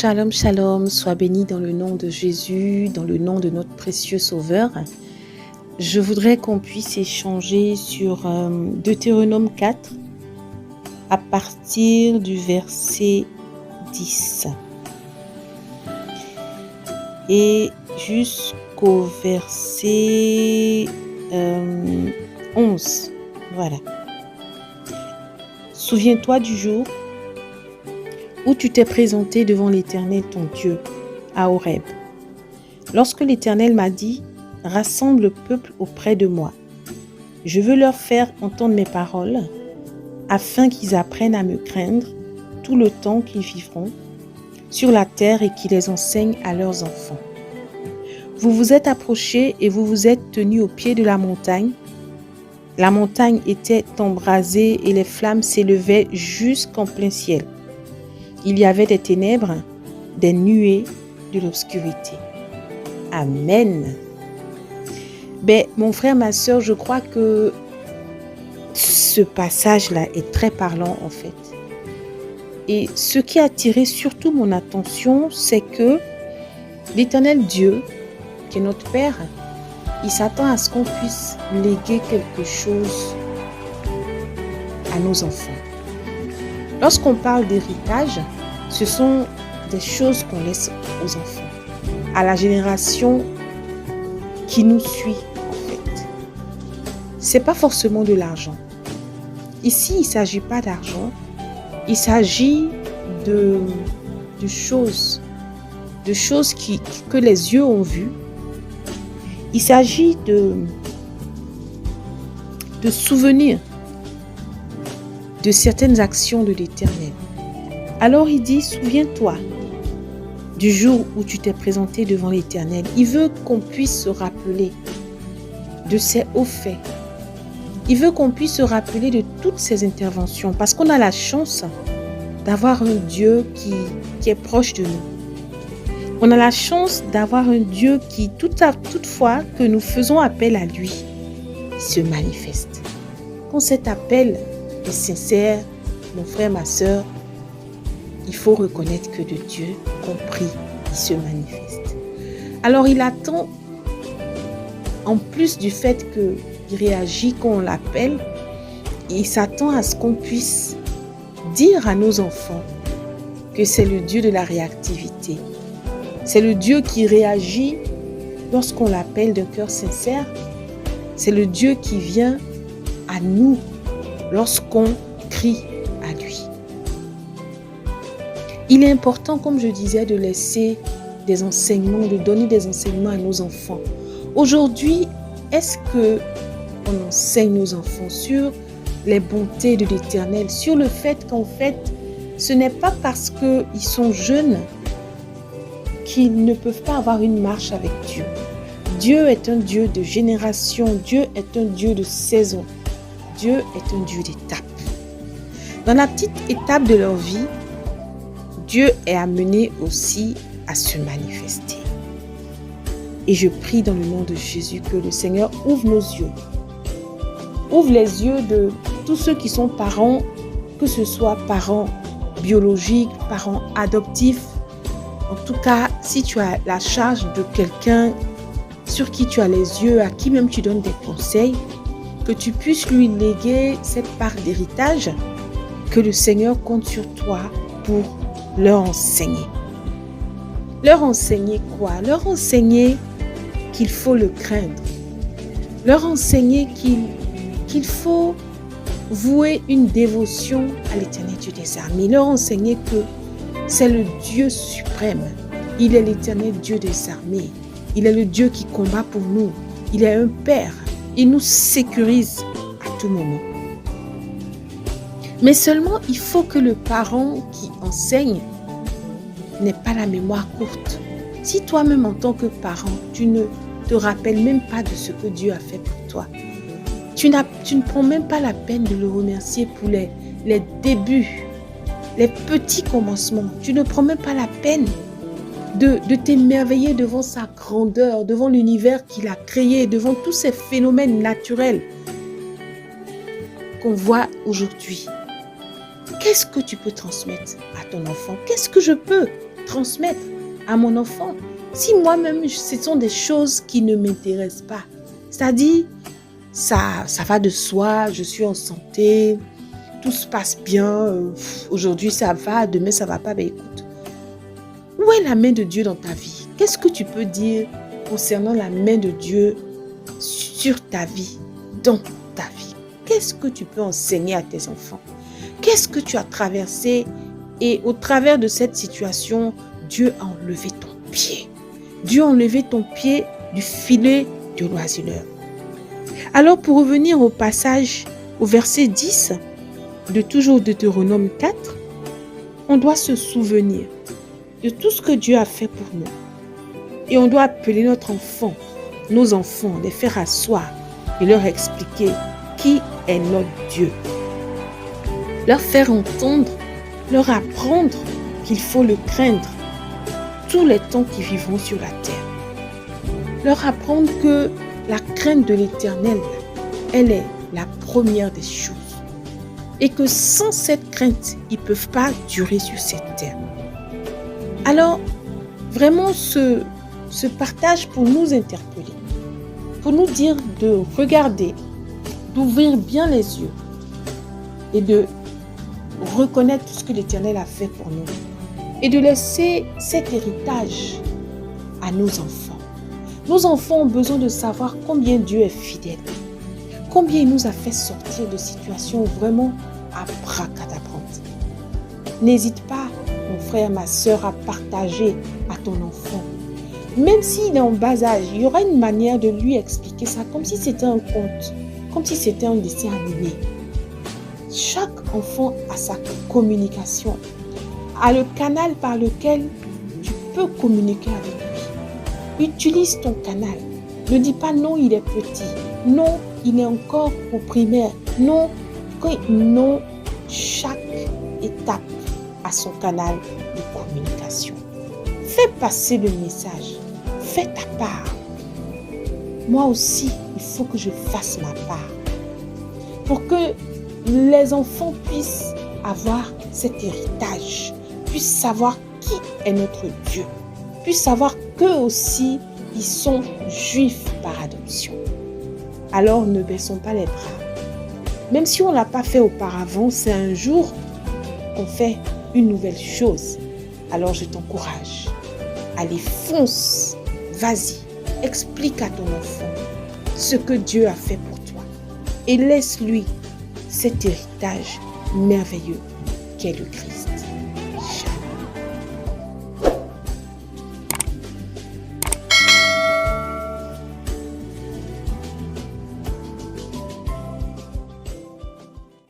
Shalom, shalom, sois béni dans le nom de Jésus, dans le nom de notre précieux Sauveur. Je voudrais qu'on puisse échanger sur Deutéronome 4 à partir du verset 10 et jusqu'au verset 11. Voilà. Souviens-toi du jour où tu t'es présenté devant l'Éternel ton Dieu, à Horeb. Lorsque l'Éternel m'a dit, « Rassemble le peuple auprès de moi. Je veux leur faire entendre mes paroles, afin qu'ils apprennent à me craindre tout le temps qu'ils vivront sur la terre et qu'ils les enseignent à leurs enfants. Vous vous êtes approchés et vous vous êtes tenus au pied de la montagne. La montagne était embrasée et les flammes s'élevaient jusqu'en plein ciel. Il y avait des ténèbres, des nuées, de l'obscurité. » Amen. Mon frère, ma soeur, je crois que ce passage-là est très parlant en fait. Et ce qui a attiré surtout mon attention, c'est que l'Éternel Dieu, qui est notre Père, il s'attend à ce qu'on puisse léguer quelque chose à nos enfants. Lorsqu'on parle d'héritage, ce sont des choses qu'on laisse aux enfants, à la génération qui nous suit en fait. C'est pas forcément de l'argent. Ici, il ne s'agit pas d'argent, il s'agit de choses que les yeux ont vues. Il s'agit de souvenirs de certaines actions de l'Éternel. Alors il dit, souviens-toi du jour où tu t'es présenté devant l'Éternel. Il veut qu'on puisse se rappeler de ses hauts faits. Il veut qu'on puisse se rappeler de toutes ses interventions parce qu'on a la chance d'avoir un Dieu qui est proche de nous. On a la chance d'avoir un Dieu qui, toutefois que nous faisons appel à lui, se manifeste. Quand cet appel est sincère, mon frère, ma soeur, il faut reconnaître que de Dieu, compris, il se manifeste. Alors il attend, en plus du fait qu'il réagit quand on l'appelle, il s'attend à ce qu'on puisse dire à nos enfants que c'est le Dieu de la réactivité. C'est le Dieu qui réagit lorsqu'on l'appelle d'un cœur sincère. C'est le Dieu qui vient à nous lorsqu'on crie à lui. Il est important, comme je disais, de laisser des enseignements, de donner des enseignements à nos enfants. Aujourd'hui, est-ce qu'on enseigne nos enfants sur les bontés de l'Éternel, sur le fait qu'en fait, ce n'est pas parce qu'ils sont jeunes qu'ils ne peuvent pas avoir une marche avec Dieu. Dieu est un Dieu de génération, Dieu est un Dieu de saison, Dieu est un Dieu d'étape. Dans la petite étape de leur vie, Dieu est amené aussi à se manifester. Et je prie dans le nom de Jésus que le Seigneur ouvre nos yeux. Ouvre les yeux de tous ceux qui sont parents, que ce soit parents biologiques, parents adoptifs. En tout cas, si tu as la charge de quelqu'un sur qui tu as les yeux, à qui même tu donnes des conseils, que tu puisses lui léguer cette part d'héritage, que le Seigneur compte sur toi pour leur enseigner. Leur enseigner quoi? Leur enseigner qu'il faut le craindre. Leur enseigner qu'il faut vouer une dévotion à l'Éternel Dieu des armées. Leur enseigner que c'est le Dieu suprême. Il est l'Éternel Dieu des armées. Il est le Dieu qui combat pour nous. Il est un Père. Il nous sécurise à tout moment. Mais seulement, il faut que le parent qui enseigne n'ait pas la mémoire courte. Si toi-même, en tant que parent, tu ne te rappelles même pas de ce que Dieu a fait pour toi, tu ne prends même pas la peine de le remercier pour les débuts, les petits commencements. Tu ne prends même pas la peine de t'émerveiller devant sa grandeur, devant l'univers qu'il a créé, devant tous ces phénomènes naturels qu'on voit aujourd'hui. Qu'est-ce que tu peux transmettre à ton enfant? Qu'est-ce que je peux transmettre à mon enfant? Si moi-même, ce sont des choses qui ne m'intéressent pas, c'est-à-dire, ça va de soi, je suis en santé, tout se passe bien, aujourd'hui ça va, demain ça va pas, ben écoute, où est la main de Dieu dans ta vie? Qu'est-ce que tu peux dire concernant la main de Dieu sur ta vie, dans ta vie? Qu'est-ce que tu peux enseigner à tes enfants? Qu'est-ce que tu as traversé et au travers de cette situation, Dieu a enlevé ton pied. Dieu a enlevé ton pied du filet de l'oiseleur. Alors pour revenir au passage, au verset 10 de toujours Deutéronome 4, on doit se souvenir de tout ce que Dieu a fait pour nous. Et on doit appeler nos enfants, les faire asseoir et leur expliquer qui est notre Dieu. Leur faire entendre, leur apprendre qu'il faut le craindre tous les temps qu'ils vivront sur la terre. Leur apprendre que la crainte de l'Éternel, elle est la première des choses. Et que sans cette crainte, ils ne peuvent pas durer sur cette terre. Alors, vraiment, ce partage pour nous interpeller, pour nous dire de regarder, d'ouvrir bien les yeux et de reconnaître tout ce que l'Éternel a fait pour nous et de laisser cet héritage à nos enfants. Nos enfants ont besoin de savoir combien Dieu est fidèle, combien il nous a fait sortir de situations vraiment abracadabrantes. N'hésite pas, mon frère, ma soeur, à partager à ton enfant. Même s'il est en bas âge, il y aura une manière de lui expliquer ça comme si c'était un conte, comme si c'était un dessin animé. Chaque enfant a sa communication, a le canal par lequel tu peux communiquer avec lui. Utilise ton canal. Ne dis pas non, il est petit. Non, il est encore au primaire. Non, chaque étape a son canal de communication. Fais passer le message. Fais ta part. Moi aussi, il faut que je fasse ma part. Pour que les enfants puissent avoir cet héritage, puissent savoir qui est notre Dieu, puissent savoir qu'eux aussi, ils sont juifs par adoption. Alors ne baissons pas les bras. Même si on ne l'a pas fait auparavant, c'est un jour qu'on fait une nouvelle chose. Alors je t'encourage. Allez, fonce, vas-y, explique à ton enfant ce que Dieu a fait pour toi. Et laisse-lui cet héritage merveilleux qu'est le Christ.